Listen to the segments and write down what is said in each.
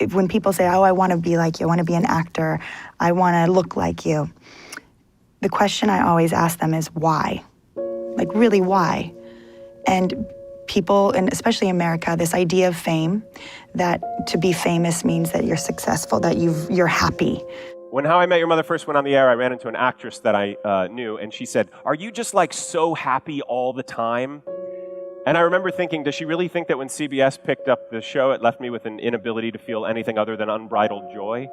when people say, oh, I want to be like you, I want to be an actor, I want to look like you, the question I always ask them is why? Like, really, why? And people, and especially America, this idea of fame, that to be famous means that you're successful, that you're happy. When How I Met Your Mother first went on the air, I ran into an actress that I knew, and she said, "Are you just like so happy all the time?" And I remember thinking, does she really think that when CBS picked up the show, it left me with an inability to feel anything other than unbridled joy?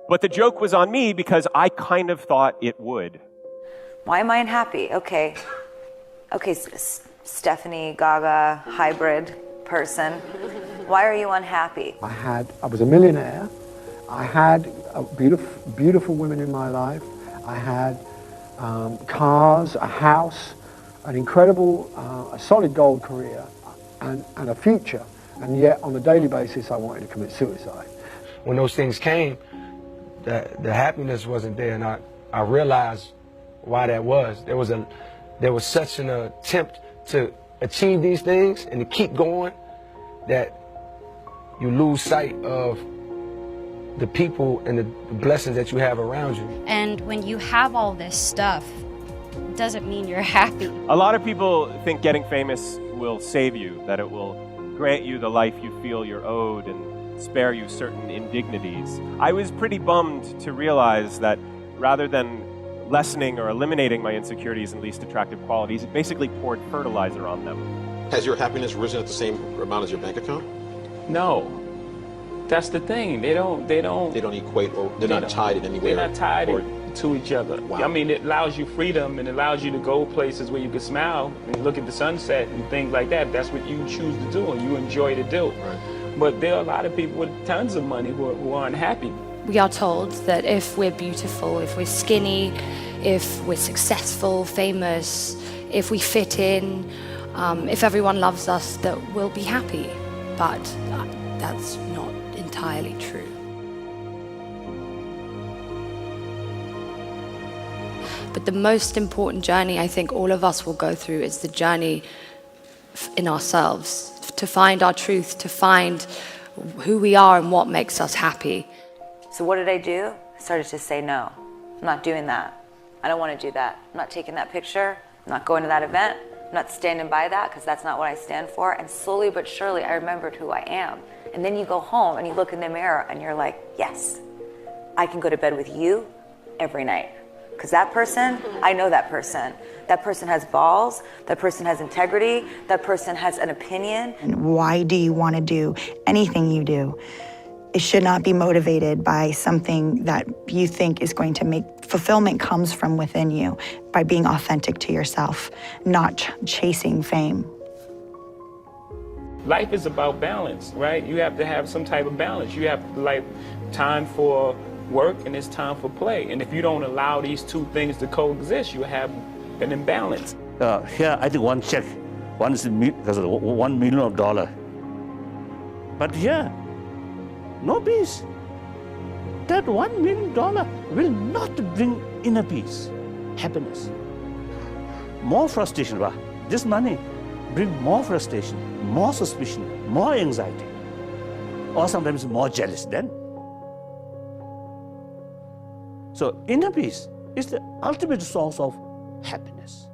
But the joke was on me because I kind of thought it would. Why am I unhappy? Okay, Stephanie Gaga hybrid person. Why are you unhappy? I was a millionaire. I had beautiful women in my life. I had cars, a house, an incredible, a solid gold career, and a future. And yet, on a daily basis, I wanted to commit suicide. When those things came, the happiness wasn't there, and I realized why that was. There was such an attempt to achieve these things and to keep going that you lose sight of the people and the blessings that you have around you. And when you have all this stuff, it doesn't mean you're happy. A lot of people think getting famous will save you, that it will grant you the life you feel you're owed and spare you certain indignities. I was pretty bummed to realize that rather than lessening or eliminating my insecurities and least attractive qualities, it basically poured fertilizer on them. Has your happiness risen at the same amount as your bank account? No. That's the thing. They don't equate, or they're not tied in any way. They're not tied to each other. Wow. I mean, it allows you freedom and it allows you to go places where you can smile and look at the sunset and things like that. That's what you choose to do and you enjoy to do. Right. But there are a lot of people with tons of money who are unhappy. We are told that if we're beautiful, if we're skinny, if we're successful, famous, if we fit in, if everyone loves us, that we'll be happy. But that's not entirely true. But the most important journey I think all of us will go through is the journey in ourselves, to find our truth, to find who we are and what makes us happy. So what did I do? I started to say no. I'm not doing that. I don't want to do that. I'm not taking that picture. I'm not going to that event. I'm not standing by that because that's not what I stand for. And slowly but surely I remembered who I am. And then you go home and you look in the mirror and you're like, yes, I can go to bed with you every night. Because that person, I know that person. That person has balls, that person has integrity, that person has an opinion. And why do you want to do anything you do? It should not be motivated by something that you think is going to make fulfillment comes from within you, by being authentic to yourself, not chasing fame. Life is about balance, right? You have to have some type of balance. You have like time for work and it's time for play. And if you don't allow these two things to coexist, you have an imbalance. Here, I think one check, one is because of $1 million. But here, no peace. That $1 million will not bring inner peace, happiness. More frustration. This money bring more frustration, more suspicion, more anxiety, or sometimes more jealous then. So inner peace is the ultimate source of happiness,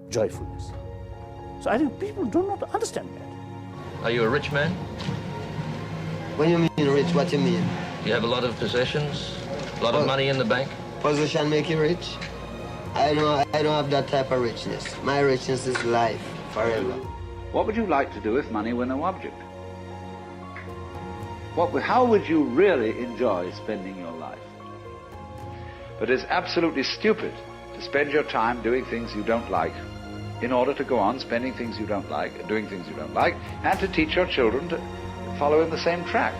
joyfulness. So I think people do not understand that. Are you a rich man? When you mean rich, what you mean? Do you have a lot of possessions? A lot of money in the bank? Position make you rich? I don't have that type of richness. My richness is life, forever. What would you like to do if money were no object? How would you really enjoy spending your life? But it's absolutely stupid to spend your time doing things you don't like in order to go on spending things you don't like and doing things you don't like, and to teach your children to follow in the same track.